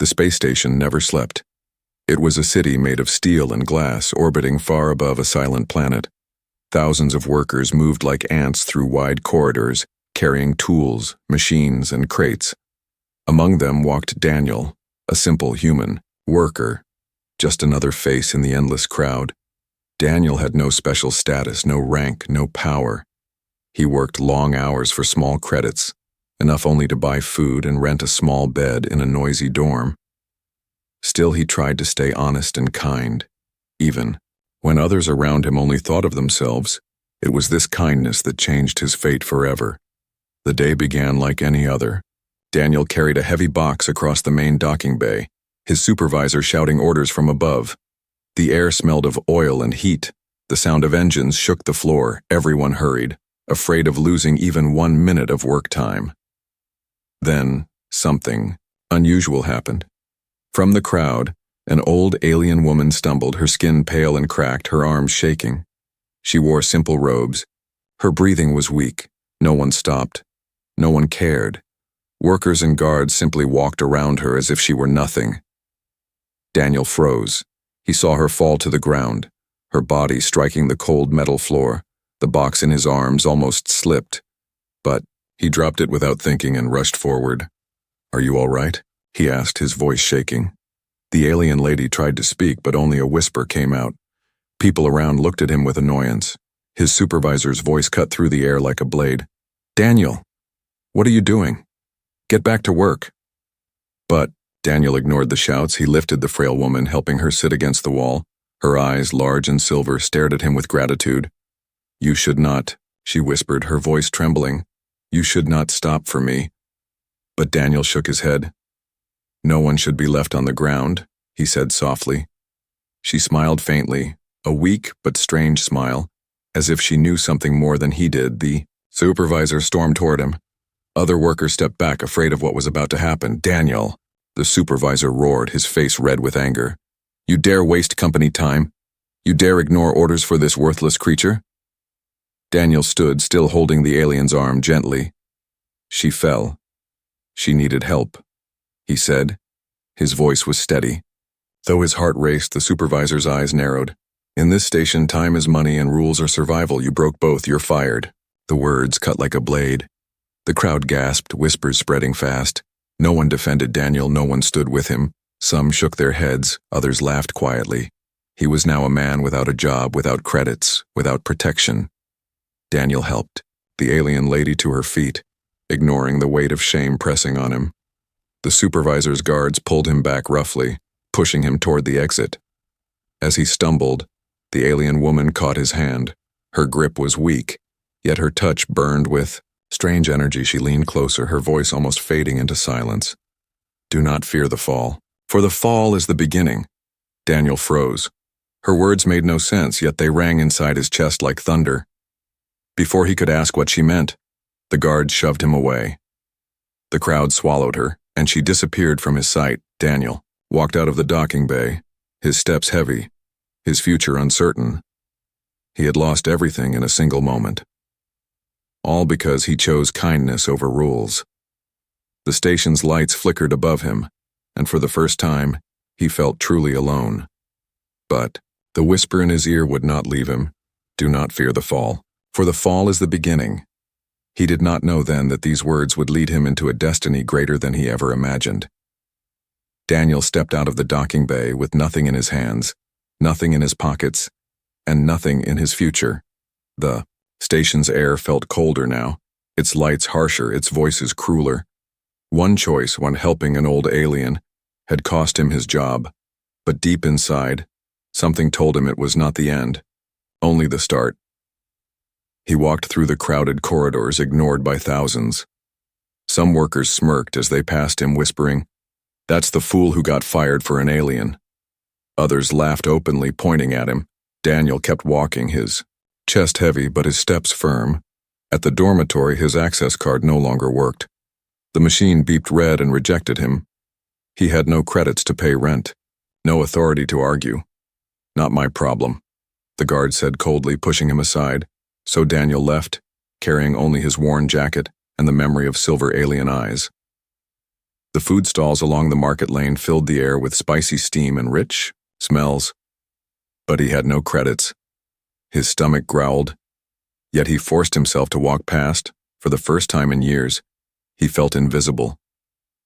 space station never slept. It was a city made of steel and glass orbiting far above a silent planet. Thousands of workers moved like ants through wide corridors, carrying tools, machines, and crates. Among them walked Daniel, a simple human, worker, just another face in the endless crowd. Daniel had no special status, no rank, no power. He worked long hours for small credits, enough only to buy food and rent a small bed in a noisy dorm. Still, he tried to stay honest and kind. Even when others around him only thought of themselves, it was this kindness that changed his fate forever. The day began like any other. Daniel carried a heavy box across the main docking bay, his supervisor shouting orders from above. The air smelled of oil and heat. The sound of engines shook the floor. Everyone hurried, afraid of losing even 1 minute of work time. Then, something unusual happened. From the crowd, an old alien woman stumbled, her skin pale and cracked, her arms shaking. She wore simple robes. Her breathing was weak. No one stopped. No one cared. Workers and guards simply walked around her as if she were nothing. Daniel froze. He saw her fall to the ground, her body striking the cold metal floor. The box in his arms almost slipped, but he dropped it without thinking and rushed forward. "Are you all right?" he asked, his voice shaking. The alien lady tried to speak, but only a whisper came out. People around looked at him with annoyance. His supervisor's voice cut through the air like a blade. "Daniel, what are you doing? Get back to work." But Daniel ignored the shouts. He lifted the frail woman, helping her sit against the wall. Her eyes, large and silver, stared at him with gratitude. "You should not," she whispered, her voice trembling. "You should not stop for me." But Daniel shook his head. "No one should be left on the ground," he said softly. She smiled faintly, a weak but strange smile, as if she knew something more than he did. The supervisor stormed toward him. Other workers stepped back, afraid of what was about to happen. "Daniel!" The supervisor roared, his face red with anger. "You dare waste company time? You dare ignore orders for this worthless creature?" Daniel stood, still holding the alien's arm gently. She fell. She needed help, he said. His voice was steady. Though his heart raced, the supervisor's eyes narrowed. "In this station, time is money and rules are survival. You broke both. You're fired." The words cut like a blade. The crowd gasped, whispers spreading fast. No one defended Daniel, no one stood with him. Some shook their heads, others laughed quietly. He was now a man without a job, without credits, without protection. Daniel helped the alien lady to her feet, ignoring the weight of shame pressing on him. The supervisor's guards pulled him back roughly, pushing him toward the exit. As he stumbled, the alien woman caught his hand. Her grip was weak, yet her touch burned with strange energy. She leaned closer, her voice almost fading into silence. "Do not fear the fall, for the fall is the beginning." Daniel froze. Her words made no sense, yet they rang inside his chest like thunder. Before he could ask what she meant, the guards shoved him away. The crowd swallowed her, and she disappeared from his sight. Daniel walked out of the docking bay, his steps heavy, his future uncertain. He had lost everything in a single moment. All because he chose kindness over rules. The station's lights flickered above him, and for the first time, he felt truly alone. But the whisper in his ear would not leave him. "Do not fear the fall, for the fall is the beginning." He did not know then that these words would lead him into a destiny greater than he ever imagined. Daniel stepped out of the docking bay with nothing in his hands, nothing in his pockets, and nothing in his future. The station's air felt colder now, its lights harsher, its voices crueler. One choice, when helping an old alien, had cost him his job, but deep inside, something told him it was not the end, only the start. He walked through the crowded corridors, ignored by thousands. Some workers smirked as they passed him, whispering, "That's the fool who got fired for an alien." Others laughed openly, pointing at him. Daniel kept walking, his chest heavy but his steps firm. At the dormitory, his access card no longer worked. The machine beeped red and rejected him. He had no credits to pay rent, no authority to argue. "Not my problem," the guard said coldly, pushing him aside. So Daniel left, carrying only his worn jacket and the memory of silver alien eyes. The food stalls along the market lane filled the air with spicy steam and rich smells. But he had no credits. His stomach growled, yet he forced himself to walk past. For the first time in years, he felt invisible,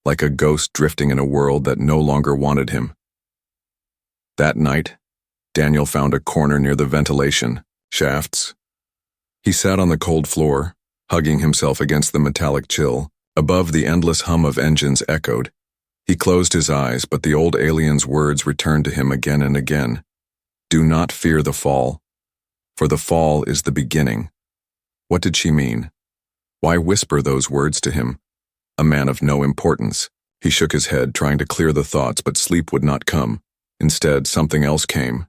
like a ghost drifting in a world that no longer wanted him. That night, Daniel found a corner near the ventilation shafts. He sat on the cold floor, hugging himself against the metallic chill. Above, the endless hum of engines echoed. He closed his eyes, but the old alien's words returned to him again and again. Do not fear the fall, for the fall is the beginning. What did she mean? Why whisper those words to him? A man of no importance. He shook his head, trying to clear the thoughts, but sleep would not come. Instead, something else came.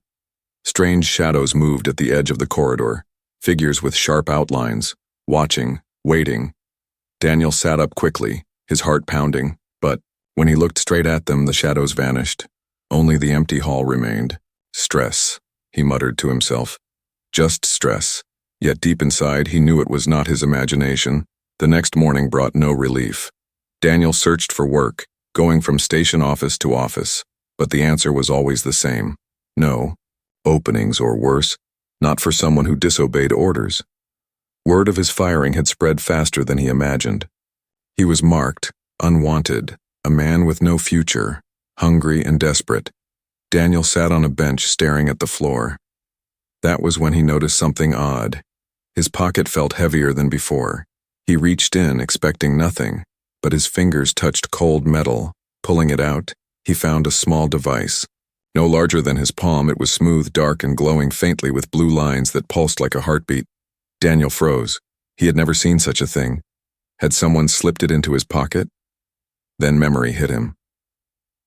Strange shadows moved at the edge of the corridor, figures with sharp outlines, watching, waiting. Daniel sat up quickly, his heart pounding, but when he looked straight at them, the shadows vanished. Only the empty hall remained. Stress, he muttered to himself. Just stress. Yet deep inside, he knew it was not his imagination. The next morning brought no relief. Daniel searched for work, going from station office to office, but the answer was always the same. No openings, or worse, not for someone who disobeyed orders. Word of his firing had spread faster than he imagined. He was marked, unwanted, a man with no future, hungry and desperate. Daniel sat on a bench staring at the floor. That was when he noticed something odd. His pocket felt heavier than before. He reached in, expecting nothing, but his fingers touched cold metal. Pulling it out, he found a small device. No larger than his palm, it was smooth, dark, and glowing faintly with blue lines that pulsed like a heartbeat. Daniel froze. He had never seen such a thing. Had someone slipped it into his pocket? Then memory hit him.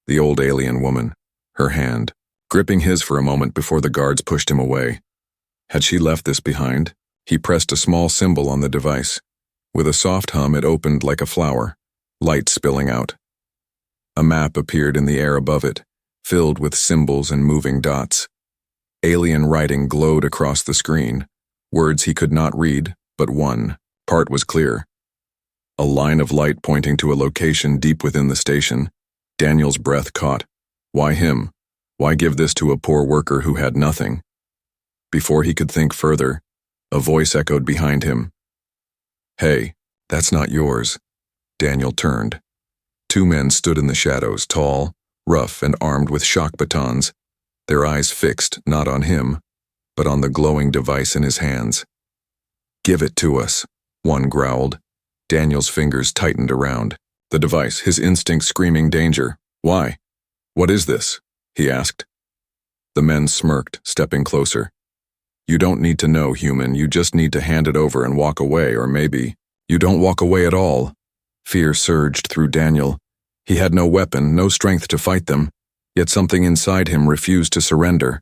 The old alien woman, her hand, gripping his for a moment before the guards pushed him away. Had she left this behind? He pressed a small symbol on the device. With a soft hum, it opened like a flower, light spilling out. A map appeared in the air above it, filled with symbols and moving dots. Alien writing glowed across the screen, words he could not read, but one part was clear. A line of light pointing to a location deep within the station. Daniel's breath caught. Why him? Why give this to a poor worker who had nothing? Before he could think further, a voice echoed behind him. Hey, that's not yours. Daniel turned. Two men stood in the shadows, tall, rough, and armed with shock batons, their eyes fixed not on him, but on the glowing device in his hands. Give it to us, one growled. Daniel's fingers tightened around the device, his instinct screaming danger. Why? What is this? He asked. The men smirked, stepping closer. You don't need to know, human, you just need to hand it over and walk away, or maybe you don't walk away at all. Fear surged through Daniel. He had no weapon, no strength to fight them, yet something inside him refused to surrender.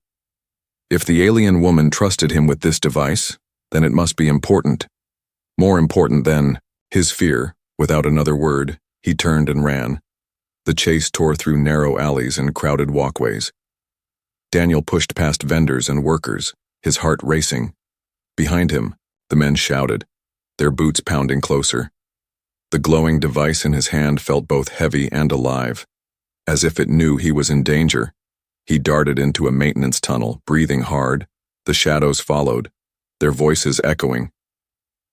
If the alien woman trusted him with this device, then it must be important. More important than his fear. Without another word, he turned and ran. The chase tore through narrow alleys and crowded walkways. Daniel pushed past vendors and workers, his heart racing. Behind him, the men shouted, their boots pounding closer. The glowing device in his hand felt both heavy and alive. As if it knew he was in danger, he darted into a maintenance tunnel, breathing hard. The shadows followed, their voices echoing.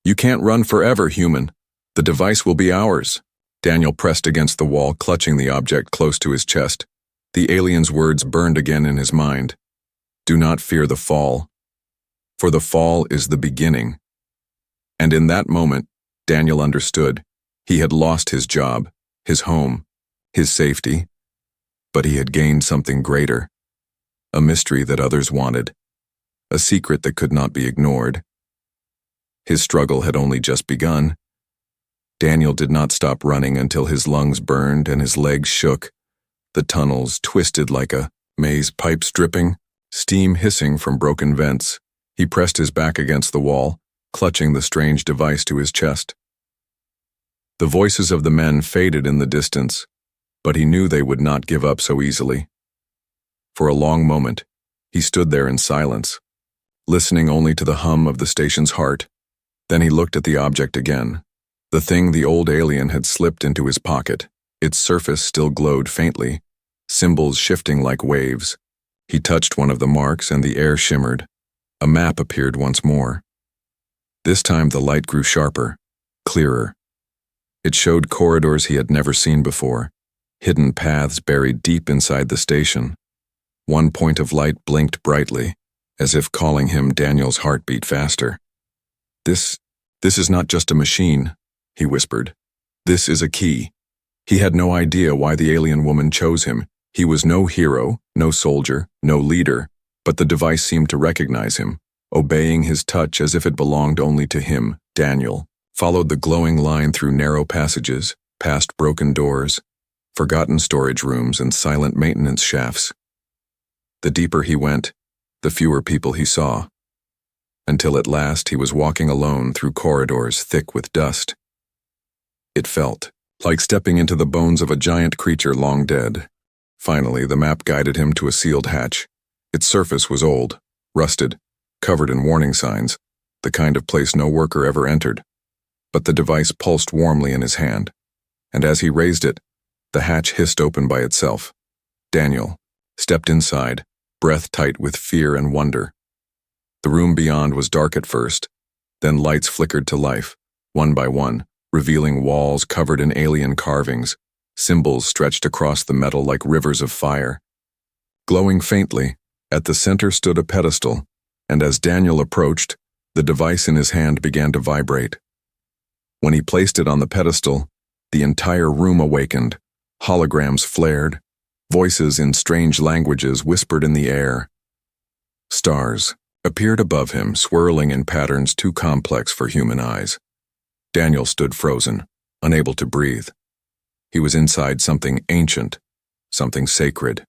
You can't run forever, human. The device will be ours. Daniel pressed against the wall, clutching the object close to his chest. The alien's words burned again in his mind. Do not fear the fall, for the fall is the beginning. And in that moment, Daniel understood. He had lost his job, his home, his safety, but he had gained something greater. A mystery that others wanted, a secret that could not be ignored. His struggle had only just begun. Daniel did not stop running until his lungs burned and his legs shook. The tunnels twisted like a maze, pipes dripping, steam hissing from broken vents. He pressed his back against the wall, clutching the strange device to his chest. The voices of the men faded in the distance, but he knew they would not give up so easily. For a long moment, he stood there in silence, listening only to the hum of the station's heart. Then he looked at the object again, the thing the old alien had slipped into his pocket. Its surface still glowed faintly, symbols shifting like waves. He touched one of the marks and the air shimmered. A map appeared once more. This time the light grew sharper, clearer. It showed corridors he had never seen before, hidden paths buried deep inside the station. One point of light blinked brightly, as if calling him. Daniel's heart beat faster. This is not just a machine, he whispered. This is a key. He had no idea why the alien woman chose him. He was no hero, no soldier, no leader, but the device seemed to recognize him, obeying his touch as if it belonged only to him. Daniel followed the glowing line through narrow passages, past broken doors, forgotten storage rooms, and silent maintenance shafts. The deeper he went, the fewer people he saw, until at last he was walking alone through corridors thick with dust. It felt like stepping into the bones of a giant creature long dead. Finally, the map guided him to a sealed hatch. Its surface was old, rusted, covered in warning signs, the kind of place no worker ever entered. But the device pulsed warmly in his hand, and as he raised it, the hatch hissed open by itself. Daniel stepped inside, breath tight with fear and wonder. The room beyond was dark at first, then lights flickered to life, one by one, revealing walls covered in alien carvings, symbols stretched across the metal like rivers of fire. Glowing faintly, at the center stood a pedestal, and as Daniel approached, the device in his hand began to vibrate. When he placed it on the pedestal, the entire room awakened. Holograms flared. Voices in strange languages whispered in the air. Stars appeared above him, swirling in patterns too complex for human eyes. Daniel stood frozen, unable to breathe. He was inside something ancient, something sacred.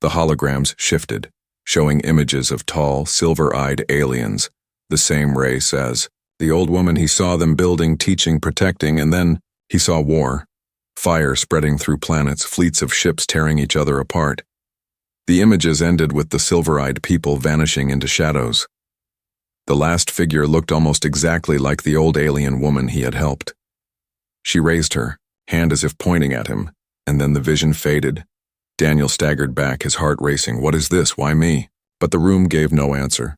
The holograms shifted, showing images of tall, silver-eyed aliens, the same race as the old woman he saw them building, teaching, protecting, and then he saw war. Fire spreading through planets, fleets of ships tearing each other apart. The images ended with the silver-eyed people vanishing into shadows. The last figure looked almost exactly like the old alien woman he had helped. She raised her hand as if pointing at him, and then the vision faded. Daniel staggered back, his heart racing. What is this? Why me? But the room gave no answer.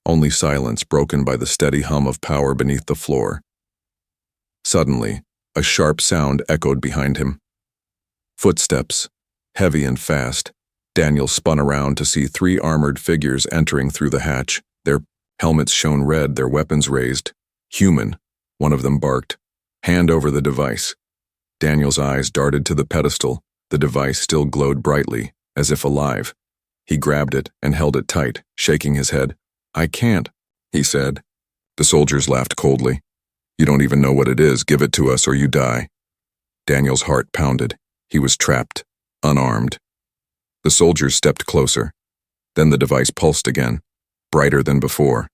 Only silence broken by the steady hum of power beneath the floor. Suddenly, a sharp sound echoed behind him. Footsteps, heavy and fast. Daniel spun around to see 3 armored figures entering through the hatch. Their helmets shone red, their weapons raised. Human, one of them barked. Hand over the device. Daniel's eyes darted to the pedestal. The device still glowed brightly, as if alive. He grabbed it and held it tight, shaking his head. I can't, he said. The soldiers laughed coldly. You don't even know what it is. Give it to us or you die. Daniel's heart pounded. He was trapped, unarmed. The soldiers stepped closer. Then the device pulsed again, brighter than before.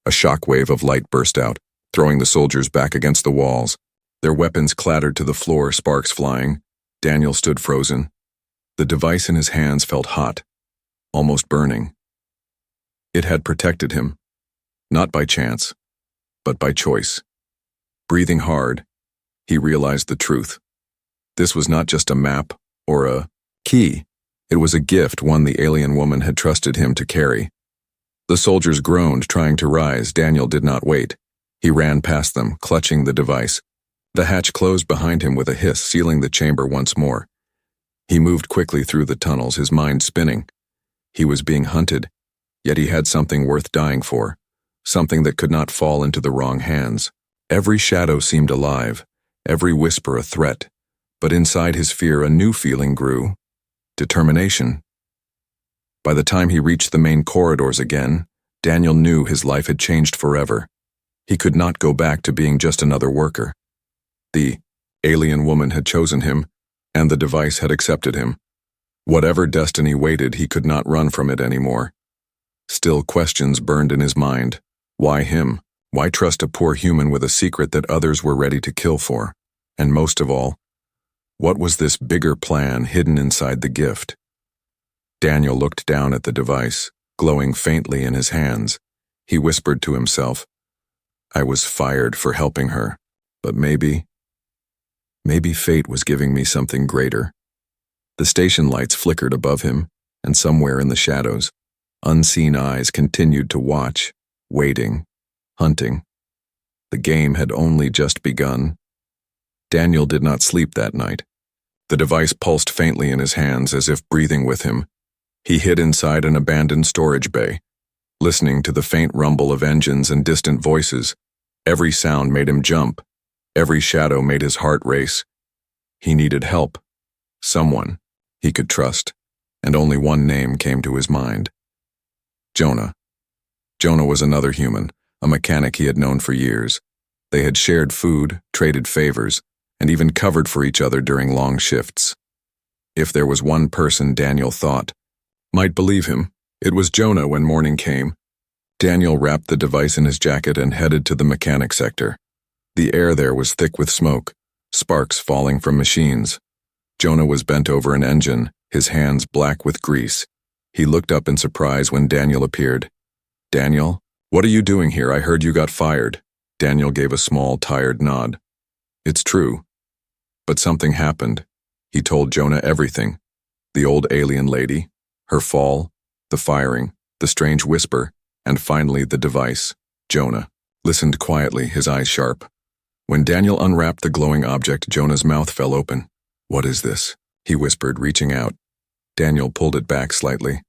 A shockwave of light burst out, throwing the soldiers back against the walls. Their weapons clattered to the floor, sparks flying. Daniel stood frozen. The device in his hands felt hot, almost burning. It had protected him, not by chance, but by choice. Breathing hard, he realized the truth. This was not just a map or a key. It was a gift, one the alien woman had trusted him to carry. The soldiers groaned, trying to rise. Daniel did not wait. He ran past them, clutching the device. The hatch closed behind him with a hiss, sealing the chamber once more. He moved quickly through the tunnels, his mind spinning. He was being hunted, yet he had something worth dying for, something that could not fall into the wrong hands. Every shadow seemed alive, every whisper a threat, but inside his fear a new feeling grew. Determination. By the time he reached the main corridors again, Daniel knew his life had changed forever. He could not go back to being just another worker. The alien woman had chosen him, and the device had accepted him. Whatever destiny waited, he could not run from it anymore. Still, questions burned in his mind. Why him? Why trust a poor human with a secret that others were ready to kill for? And most of all, what was this bigger plan hidden inside the gift? Daniel looked down at the device, glowing faintly in his hands. He whispered to himself, I was fired for helping her, but maybe Maybe fate was giving me something greater. The station lights flickered above him, and somewhere in the shadows, unseen eyes continued to watch, waiting, hunting. The game had only just begun. Daniel did not sleep that night. The device pulsed faintly in his hands as if breathing with him. He hid inside an abandoned storage bay, listening to the faint rumble of engines and distant voices. Every sound made him jump. Every shadow made his heart race. He needed help. Someone he could trust, and only one name came to his mind. Jonah. Jonah was another human, a mechanic he had known for years. They had shared food, traded favors, and even covered for each other during long shifts. If there was one person Daniel thought might believe him, it was Jonah when morning came. Daniel wrapped the device in his jacket and headed to the mechanic sector. The air there was thick with smoke, sparks falling from machines. Jonah was bent over an engine, his hands black with grease. He looked up in surprise when Daniel appeared. "Daniel, what are you doing here? I heard you got fired." Daniel gave a small, tired nod. "It's true. But something happened." He told Jonah everything. The old alien lady, her fall, the firing, the strange whisper, and finally the device. Jonah listened quietly, his eyes sharp. When Daniel unwrapped the glowing object, Jonah's mouth fell open. "What is this?" he whispered, reaching out. Daniel pulled it back slightly.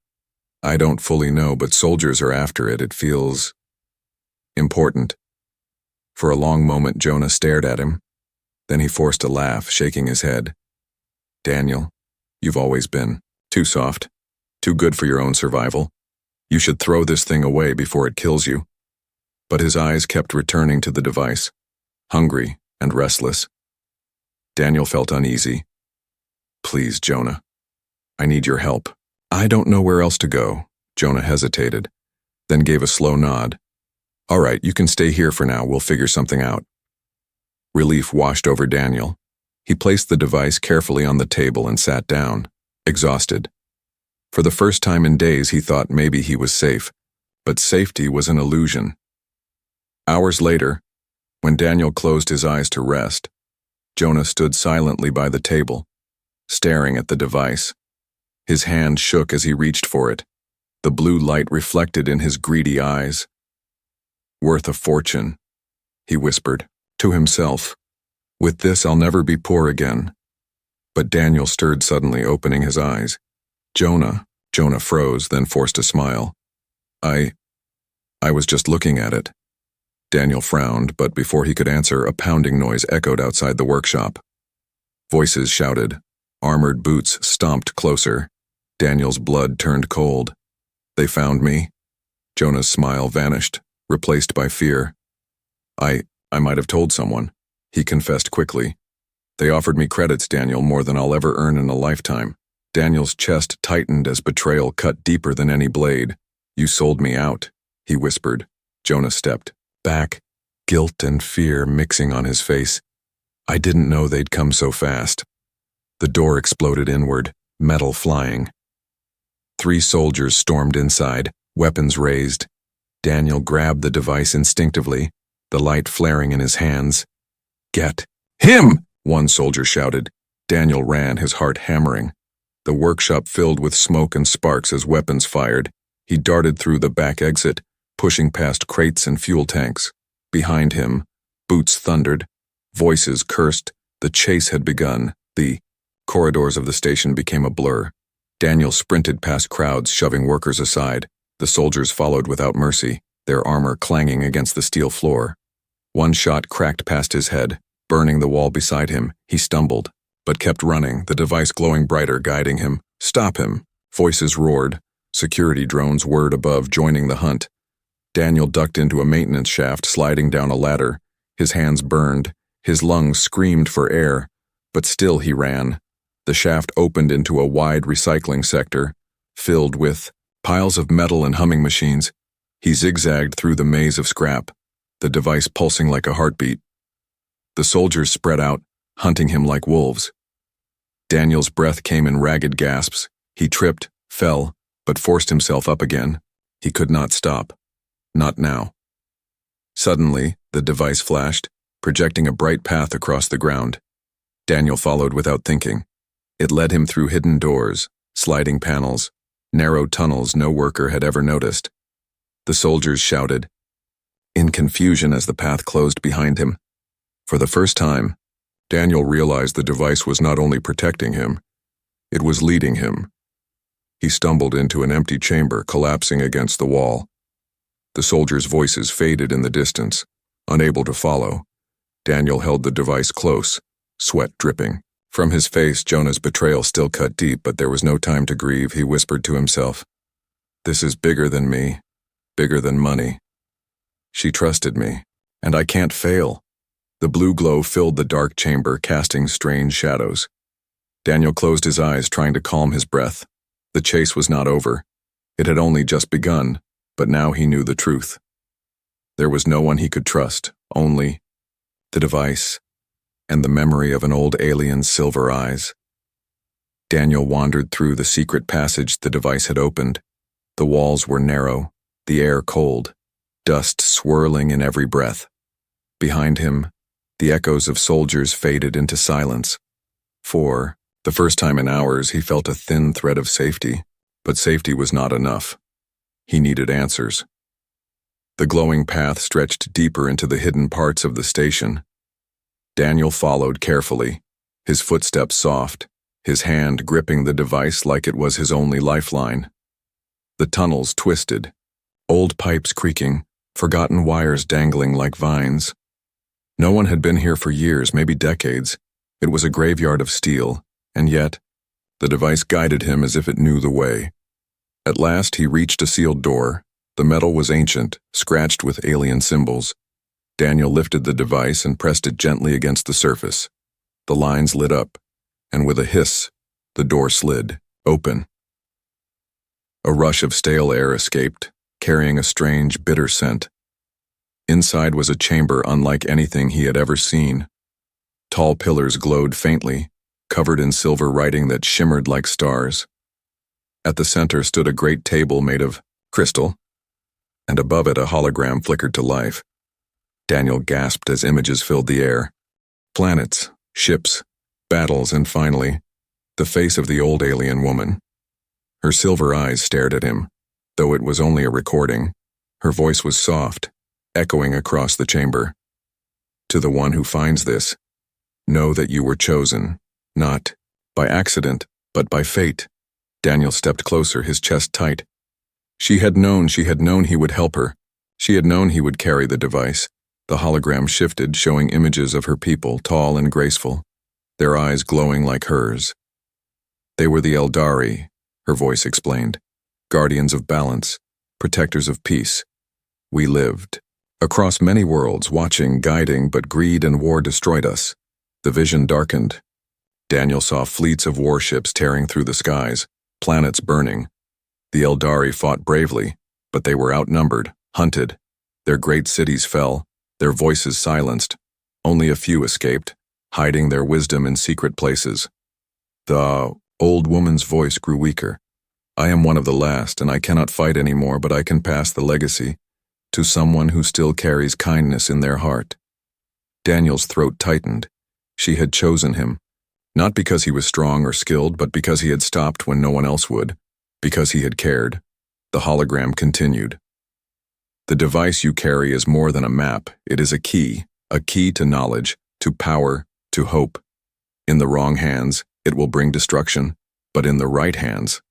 "I don't fully know, but soldiers are after it. It feels important." For a long moment, Jonah stared at him. Then he forced a laugh, shaking his head. "Daniel, you've always been too soft, too good for your own survival. You should throw this thing away before it kills you." But his eyes kept returning to the device, hungry and restless. Daniel felt uneasy. "Please, Jonah, I need your help." "I don't know where else to go." Jonah hesitated, then gave a slow nod. "All right, you can stay here for now. We'll figure something out." Relief washed over Daniel. He placed the device carefully on the table and sat down, exhausted. For the first time in days, he thought maybe he was safe, but safety was an illusion. Hours later, when Daniel closed his eyes to rest, Jonah stood silently by the table, staring at the device. His hand shook as he reached for it. The blue light reflected in his greedy eyes. "Worth a fortune," he whispered to himself. "With this, I'll never be poor again." But Daniel stirred suddenly, opening his eyes. "Jonah." Jonah froze, then forced a smile. I was just looking at it." Daniel frowned, but before he could answer, a pounding noise echoed outside the workshop. Voices shouted. Armored boots stomped closer. Daniel's blood turned cold. "They found me?" Jonah's smile vanished, replaced by fear. I might have told someone," he confessed quickly. "They offered me credits, Daniel, more than I'll ever earn in a lifetime." Daniel's chest tightened as betrayal cut deeper than any blade. "You sold me out," he whispered. Jonah stepped back, guilt and fear mixing on his face. "I didn't know they'd come so fast." The door exploded inward, metal flying. 3 soldiers stormed inside, weapons raised. Daniel grabbed the device instinctively, the light flaring in his hands. "Get him!" one soldier shouted. Daniel ran, his heart hammering. The workshop filled with smoke and sparks as weapons fired. He darted through the back exit, pushing past crates and fuel tanks. Behind him, boots thundered. Voices cursed. The chase had begun. The corridors of the station became a blur. Daniel sprinted past crowds, shoving workers aside. The soldiers followed without mercy, their armor clanging against the steel floor. One shot cracked past his head, burning the wall beside him. He stumbled, but kept running, the device glowing brighter, guiding him. "Stop him!" Voices roared. Security drones whirred above, joining the hunt. Daniel ducked into a maintenance shaft, sliding down a ladder. His hands burned. His lungs screamed for air. But still he ran. The shaft opened into a wide recycling sector, filled with piles of metal and humming machines. He zigzagged through the maze of scrap, the device pulsing like a heartbeat. The soldiers spread out, hunting him like wolves. Daniel's breath came in ragged gasps. He tripped, fell, but forced himself up again. He could not stop. Not now. Suddenly, the device flashed, projecting a bright path across the ground. Daniel followed without thinking. It led him through hidden doors, sliding panels, narrow tunnels no worker had ever noticed. The soldiers shouted, in confusion as the path closed behind him. For the first time, Daniel realized the device was not only protecting him, it was leading him. He stumbled into an empty chamber, collapsing against the wall. The soldiers' voices faded in the distance, unable to follow. Daniel held the device close, sweat dripping. From his face, Jonah's betrayal still cut deep, but there was no time to grieve. He whispered to himself, "This is bigger than me, bigger than money. She trusted me, and I can't fail." The blue glow filled the dark chamber, casting strange shadows. Daniel closed his eyes, trying to calm his breath. The chase was not over. It had only just begun, but now he knew the truth. There was no one he could trust, only the device, and the memory of an old alien's silver eyes. Daniel wandered through the secret passage the device had opened. The walls were narrow, the air cold, dust swirling in every breath. Behind him, the echoes of soldiers faded into silence. For the first time in hours, he felt a thin thread of safety, but safety was not enough. He needed answers. The glowing path stretched deeper into the hidden parts of the station. Daniel followed carefully, his footsteps soft, his hand gripping the device like it was his only lifeline. The tunnels twisted, old pipes creaking, forgotten wires dangling like vines. No one had been here for years, maybe decades. It was a graveyard of steel, and yet, the device guided him as if it knew the way. At last, he reached a sealed door. The metal was ancient, scratched with alien symbols. Daniel lifted the device and pressed it gently against the surface. The lines lit up, and with a hiss, the door slid, open. A rush of stale air escaped, carrying a strange, bitter scent. Inside was a chamber unlike anything he had ever seen. Tall pillars glowed faintly, covered in silver writing that shimmered like stars. At the center stood a great table made of crystal, and above it a hologram flickered to life. Daniel gasped as images filled the air. Planets, ships, battles, and finally, the face of the old alien woman. Her silver eyes stared at him, though it was only a recording. Her voice was soft, echoing across the chamber. "To the one who finds this, know that you were chosen, not by accident, but by fate." Daniel stepped closer, his chest tight. She had known he would help her. She had known he would carry the device. The hologram shifted, showing images of her people, tall and graceful, their eyes glowing like hers. "They were the Eldari," her voice explained, "guardians of balance, protectors of peace. We lived across many worlds, watching, guiding, but greed and war destroyed us." The vision darkened. Daniel saw fleets of warships tearing through the skies, planets burning. The Eldari fought bravely, but they were outnumbered, hunted. Their great cities fell, their voices silenced. Only a few escaped, hiding their wisdom in secret places. The old woman's voice grew weaker. "I am one of the last, and I cannot fight anymore, but I can pass the legacy to someone who still carries kindness in their heart." Daniel's throat tightened. She had chosen him, not because he was strong or skilled, but because he had stopped when no one else would, because he had cared. The hologram continued. "The device you carry is more than a map. It is a key to knowledge, to power, to hope. In the wrong hands, it will bring destruction, but in the right hands,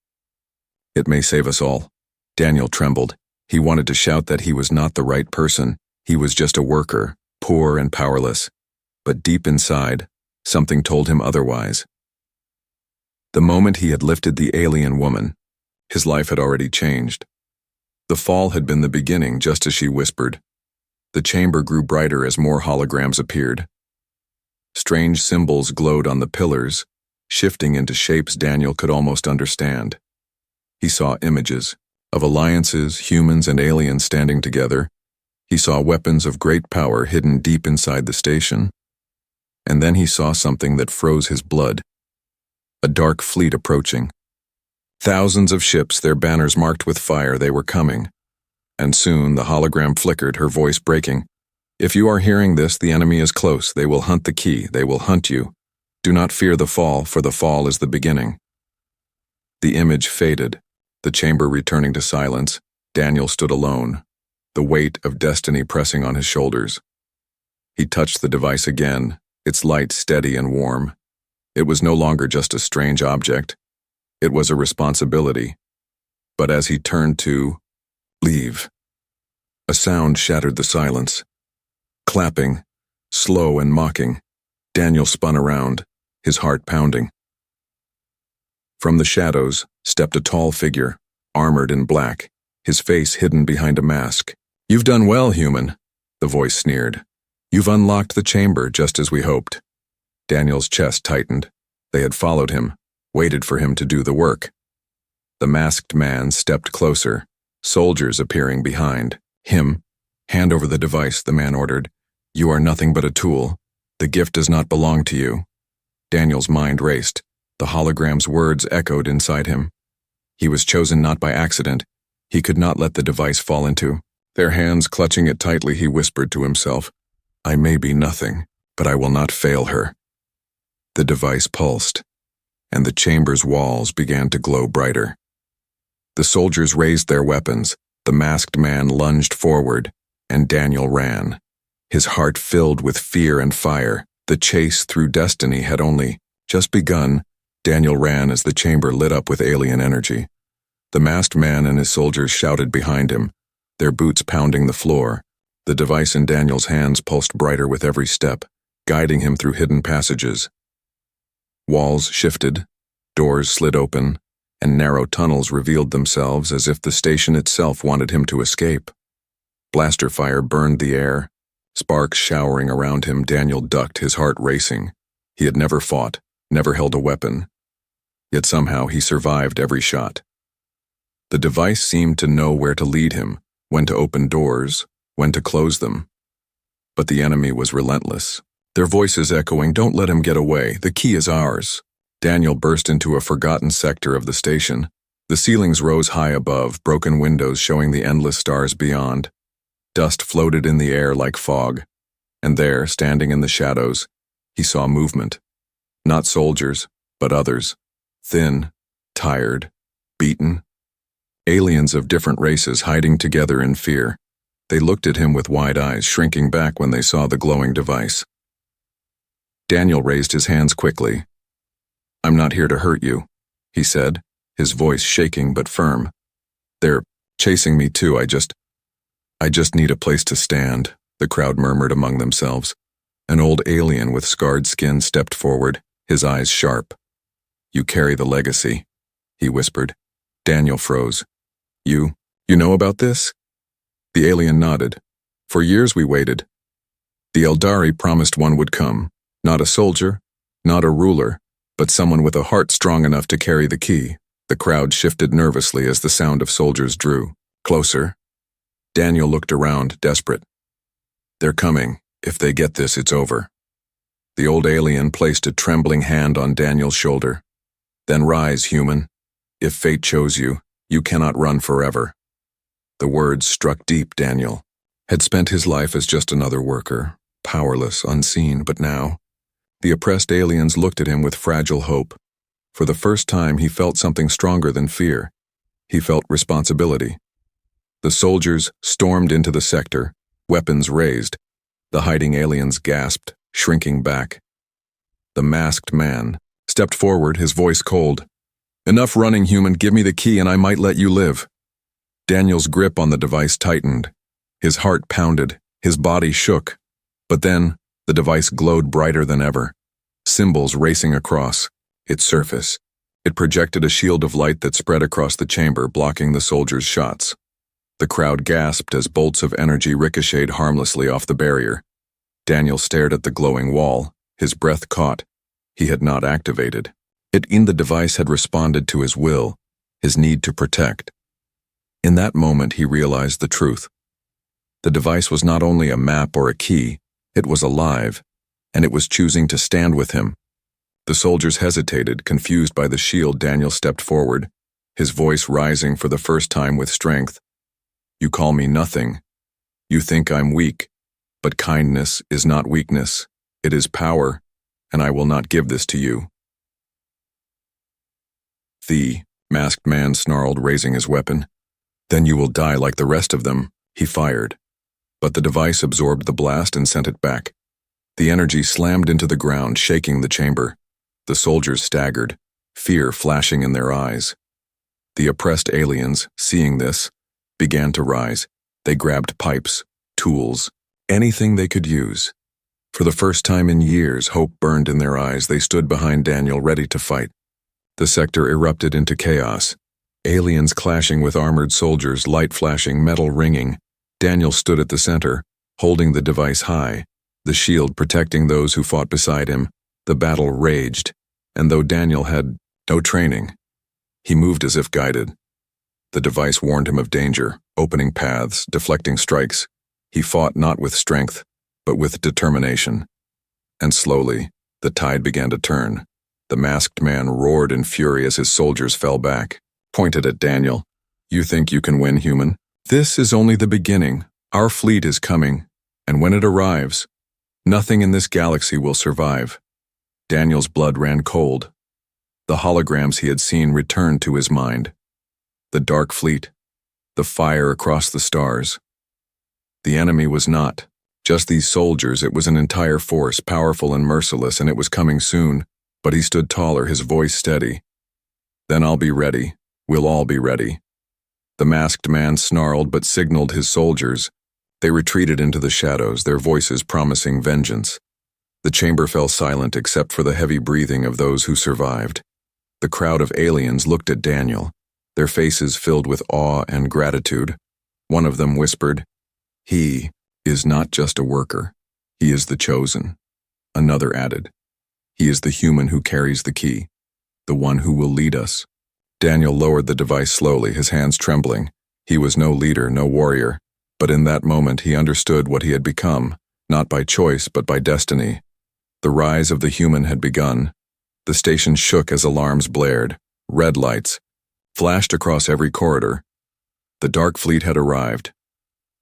it may save us all." Daniel trembled. He wanted to shout that he was not the right person. He was just a worker, poor and powerless. But deep inside, something told him otherwise. The moment he had lifted the alien woman, his life had already changed. The fall had been the beginning, just as she whispered. The chamber grew brighter as more holograms appeared. Strange symbols glowed on the pillars, shifting into shapes Daniel could almost understand. He saw images of alliances, humans and aliens standing together. He saw weapons of great power hidden deep inside the station. And then he saw something that froze his blood. A dark fleet approaching. Thousands of ships, their banners marked with fire, they were coming. And soon the hologram flickered, her voice breaking. "If you are hearing this, the enemy is close. They will hunt the key. They will hunt you." Do not fear the fall, for the fall is the beginning. The image faded, the chamber returning to silence. Daniel stood alone, the weight of destiny pressing on his shoulders. He touched the device again, its light steady and warm. It was no longer just a strange object. It was a responsibility. But as he turned to leave, a sound shattered the silence. Clapping, slow and mocking. Daniel spun around, his heart pounding. From the shadows stepped a tall figure, armored in black, his face hidden behind a mask. "You've done well, human," the voice sneered. "You've unlocked the chamber just as we hoped." Daniel's chest tightened. They had followed him, waited for him to do the work. The masked man stepped closer, soldiers appearing behind. "Him, hand over the device," the man ordered. "You are nothing but a tool. The gift does not belong to you." Daniel's mind raced. The hologram's words echoed inside him. He was chosen not by accident. He could not let the device fall into. Their hands clutching it tightly, he whispered to himself, "I may be nothing, but I will not fail her." The device pulsed, and the chamber's walls began to glow brighter. The soldiers raised their weapons, the masked man lunged forward, and Daniel ran. His heart filled with fear and fire. The chase through destiny had only just begun. Daniel ran as the chamber lit up with alien energy. The masked man and his soldiers shouted behind him, their boots pounding the floor. The device in Daniel's hands pulsed brighter with every step, guiding him through hidden passages. Walls shifted, doors slid open, and narrow tunnels revealed themselves as if the station itself wanted him to escape. Blaster fire burned the air, sparks showering around him. Daniel ducked, his heart racing. He had never fought, never held a weapon. Yet somehow he survived every shot. The device seemed to know where to lead him, when to open doors, when to close them. But the enemy was relentless, their voices echoing, "Don't let him get away, the key is ours." Daniel burst into a forgotten sector of the station. The ceilings rose high above, broken windows showing the endless stars beyond. Dust floated in the air like fog, and there, standing in the shadows, he saw movement. Not soldiers, but others. Thin, tired, beaten. Aliens of different races hiding together in fear. They looked at him with wide eyes, shrinking back when they saw the glowing device. Daniel raised his hands quickly. "I'm not here to hurt you," he said, his voice shaking but firm. "They're chasing me too, I just need a place to stand," the crowd murmured among themselves. An old alien with scarred skin stepped forward, his eyes sharp. "You carry the legacy," he whispered. Daniel froze. You know about this?" The alien nodded. "For years we waited. The Eldari promised one would come, not a soldier, not a ruler, but someone with a heart strong enough to carry the key." The crowd shifted nervously as the sound of soldiers drew closer. Daniel looked around, desperate. "They're coming. If they get this, it's over." The old alien placed a trembling hand on Daniel's shoulder. "Then rise, human. If fate chose you, you cannot run forever." The words struck deep. Daniel had spent his life as just another worker, powerless, unseen, but now, the oppressed aliens looked at him with fragile hope. For the first time, he felt something stronger than fear. He felt responsibility. The soldiers stormed into the sector, weapons raised. The hiding aliens gasped, shrinking back. The masked man stepped forward, his voice cold. "Enough running, human. Give me the key and I might let you live." Daniel's grip on the device tightened. His heart pounded, his body shook. But then, the device glowed brighter than ever. Symbols racing across its surface. It projected a shield of light that spread across the chamber, blocking the soldiers' shots. The crowd gasped as bolts of energy ricocheted harmlessly off the barrier. Daniel stared at the glowing wall, his breath caught. He had not activated. The device had responded to his will, his need to protect. In that moment, he realized the truth. The device was not only a map or a key, it was alive, and it was choosing to stand with him. The soldiers hesitated, confused by the shield. Daniel stepped forward, his voice rising for the first time with strength. "You call me nothing. You think I'm weak, but kindness is not weakness. It is power. and I will not give this to you." "The masked man snarled, raising his weapon. "Then you will die like the rest of them," he fired. But the device absorbed the blast and sent it back. The energy slammed into the ground, shaking the chamber. The soldiers staggered, fear flashing in their eyes. The oppressed aliens, seeing this, began to rise. They grabbed pipes, tools, anything they could use. For the first time in years, hope burned in their eyes. They stood behind Daniel, ready to fight. The sector erupted into chaos. Aliens clashing with armored soldiers, light flashing, metal ringing. Daniel stood at the center, holding the device high, the shield protecting those who fought beside him. The battle raged, and though Daniel had no training, he moved as if guided. The device warned him of danger, opening paths, deflecting strikes. He fought not with strength, but with determination. And slowly, the tide began to turn. The masked man roared in fury as his soldiers fell back, pointed at Daniel. "You think you can win, human? This is only the beginning. Our fleet is coming, and when it arrives, nothing in this galaxy will survive." Daniel's blood ran cold. The holograms he had seen returned to his mind. The dark fleet, the fire across the stars. The enemy was not just these soldiers, it was an entire force, powerful and merciless, and it was coming soon. But he stood taller, his voice steady. "Then I'll be ready. We'll all be ready." The masked man snarled but signaled his soldiers. They retreated into the shadows, their voices promising vengeance. The chamber fell silent except for the heavy breathing of those who survived. The crowd of aliens looked at Daniel, their faces filled with awe and gratitude. One of them whispered, "He is not just a worker. He is the chosen." Another added, "He is the human who carries the key, the one who will lead us." Daniel lowered the device slowly, his hands trembling. He was no leader, no warrior, but in that moment he understood what he had become, not by choice but by destiny. The rise of the human had begun. The station shook as alarms blared. Red lights flashed across every corridor. The dark fleet had arrived.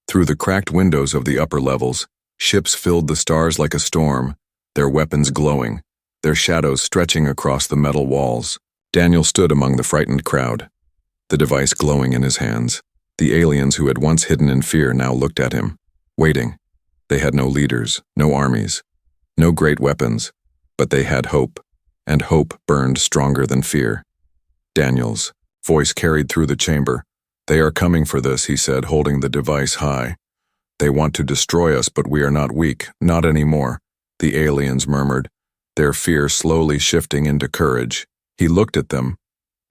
Through the cracked windows of the upper levels, ships filled the stars like a storm, their weapons glowing, their shadows stretching across the metal walls. Daniel stood among the frightened crowd, the device glowing in his hands. The aliens who had once hidden in fear now looked at him, waiting. They had no leaders, no armies, no great weapons, but they had hope, and hope burned stronger than fear. Daniel's voice carried through the chamber. "They are coming for this," he said, holding the device high. "They want to destroy us, but we are not weak, not anymore," the aliens murmured, their fear slowly shifting into courage. He looked at them,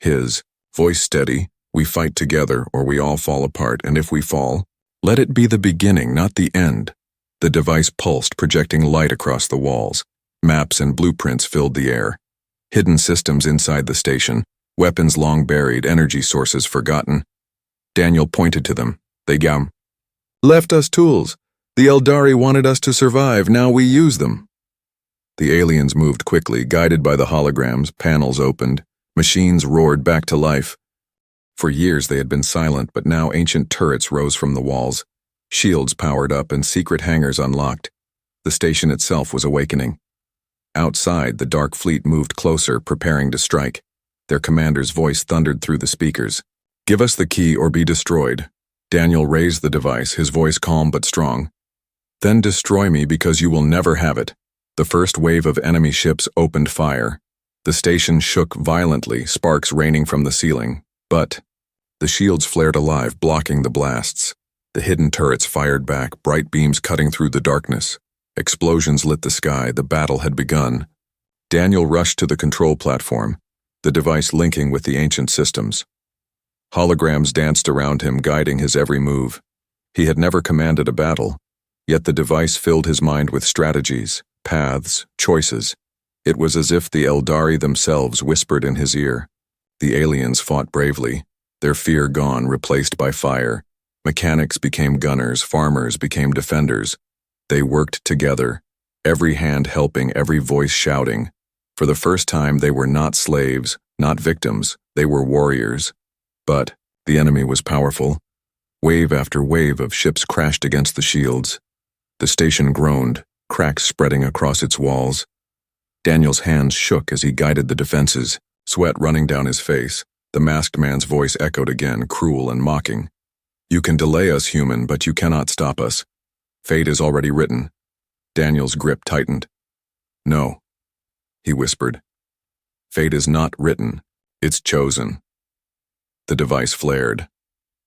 his voice steady. "We fight together, or we all fall apart, and if we fall, let it be the beginning, not the end." The device pulsed, projecting light across the walls. Maps and blueprints filled the air. Hidden systems inside the station, weapons long buried, energy sources forgotten. Daniel pointed to them. "They left us tools. The Eldari wanted us to survive, now we use them." The aliens moved quickly, guided by the holograms. Panels opened, machines roared back to life. For years they had been silent, but now ancient turrets rose from the walls. Shields powered up and secret hangars unlocked. The station itself was awakening. Outside, the dark fleet moved closer, preparing to strike. Their commander's voice thundered through the speakers. "Give us the key or be destroyed." Daniel raised the device, his voice calm but strong. "Then destroy me because you will never have it." The first wave of enemy ships opened fire. The station shook violently, sparks raining from the ceiling. But the shields flared alive, blocking the blasts. The hidden turrets fired back, bright beams cutting through the darkness. Explosions lit the sky. The battle had begun. Daniel rushed to the control platform, the device linking with the ancient systems. Holograms danced around him, guiding his every move. He had never commanded a battle, yet the device filled his mind with strategies, paths, choices. It was as if the Eldari themselves whispered in his ear. The aliens fought bravely, their fear gone, replaced by fire. Mechanics became gunners, farmers became defenders. They worked together, every hand helping, every voice shouting. For the first time, they were not slaves, not victims, they were warriors. But the enemy was powerful. Wave after wave of ships crashed against the shields. The station groaned, cracks spreading across its walls. Daniel's hands shook as he guided the defenses, sweat running down his face. The masked man's voice echoed again, cruel and mocking. "You can delay us, human, but you cannot stop us. Fate is already written." Daniel's grip tightened. "No," he whispered. "Fate is not written. It's chosen." The device flared.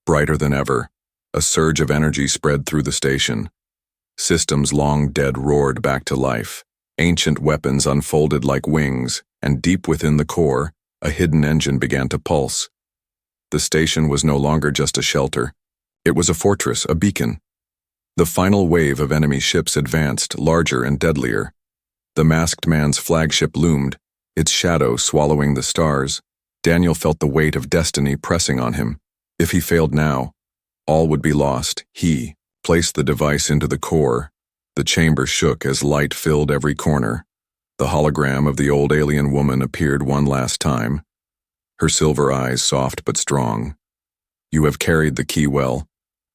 Brighter than ever, a surge of energy spread through the station. Systems long dead roared back to life. Ancient weapons unfolded like wings, and deep within the core, a hidden engine began to pulse. The station was no longer just a shelter. It was a fortress, a beacon. The final wave of enemy ships advanced, larger and deadlier. The masked man's flagship loomed, its shadow swallowing the stars. Daniel felt the weight of destiny pressing on him. If he failed now, all would be lost. He placed the device into the core. The chamber shook as light filled every corner. The hologram of the old alien woman appeared one last time, her silver eyes soft but strong. "You have carried the key well.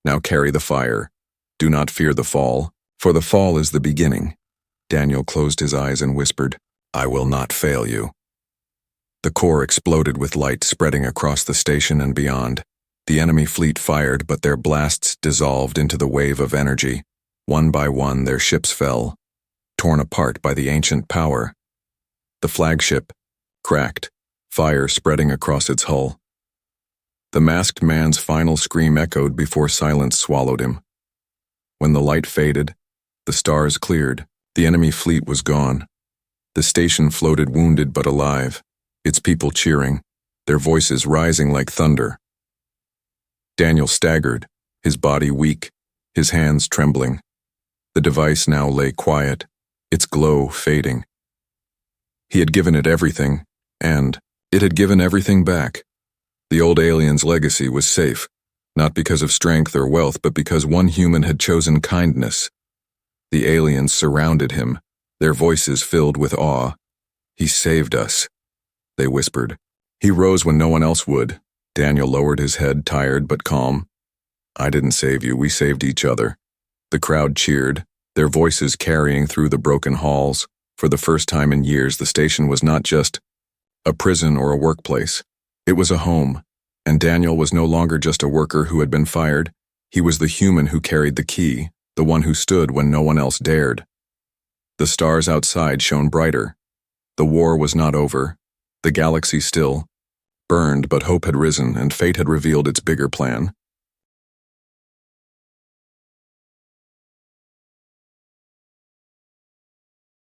Now carry the fire. Do not fear the fall, for the fall is the beginning." Daniel closed his eyes and whispered, "I will not fail you." The core exploded with light spreading across the station and beyond. The enemy fleet fired, but their blasts dissolved into the wave of energy. One by one, their ships fell, torn apart by the ancient power. The flagship cracked, fire spreading across its hull. The masked man's final scream echoed before silence swallowed him. When the light faded, the stars cleared. The enemy fleet was gone. The station floated wounded but alive, its people cheering, their voices rising like thunder. Daniel staggered, his body weak, his hands trembling. The device now lay quiet, its glow fading. He had given it everything, and it had given everything back. The old alien's legacy was safe, not because of strength or wealth, but because one human had chosen kindness. The aliens surrounded him, their voices filled with awe. "He saved us," they whispered. He rose when no one else would. Daniel lowered his head, tired but calm. "I didn't save you, we saved each other." The crowd cheered, their voices carrying through the broken halls. For the first time in years, the station was not just a prison or a workplace. It was a home, and Daniel was no longer just a worker who had been fired. He was the human who carried the key, the one who stood when no one else dared. The stars outside shone brighter. The war was not over. The galaxy still burned, but hope had risen, and fate had revealed its bigger plan.